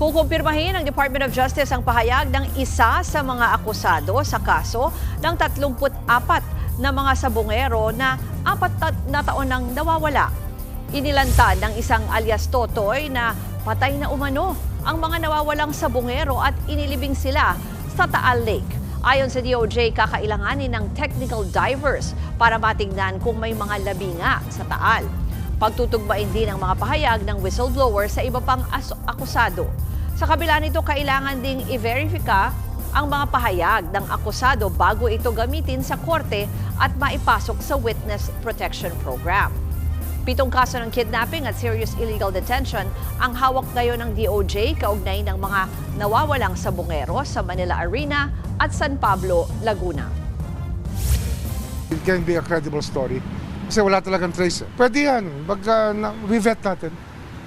Kukumpirmahin ng Department of Justice ang pahayag ng isa sa mga akusado sa kaso ng 34 na mga sabongero na 4 na taon nang nawawala. Inilantad ng isang alias Totoy na patay na umano ang mga nawawalang sabongero at inilibing sila sa Taal Lake. Ayon sa DOJ, kakailanganin ng technical divers para matingnan kung may mga labinga sa Taal. Pagtutugmain din ang mga pahayag ng whistleblower sa iba pang akusado. Sa kabila nito, kailangan ding i-verify ang mga pahayag ng akusado bago ito gamitin sa korte at maipasok sa Witness Protection Program. 7 kaso ng kidnapping at serious illegal detention ang hawak ngayon ng DOJ kaugnay ng mga nawawalang sabongero sa Manila Arena at San Pablo, Laguna. It can be a credible story kasi wala talagang trace. Pwede yan, we-vet natin.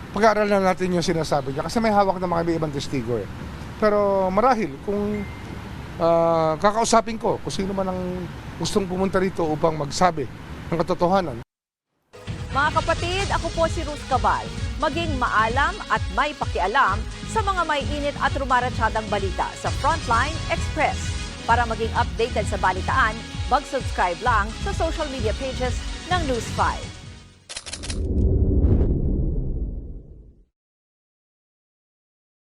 Pag-aaralan natin yung sinasabi niya kasi may hawak na mga may ibang testigo eh. Pero marahil kung kakausapin ko kung sino man ang gustong pumunta rito upang magsabi ng katotohanan. Mga kapatid, ako po si Ruth Cabal. Maging maalam at may pakialam sa mga may init at rumaratsadang balita sa Frontline Express. Para maging updated sa balitaan, mag-subscribe lang sa social media pages ng News 5.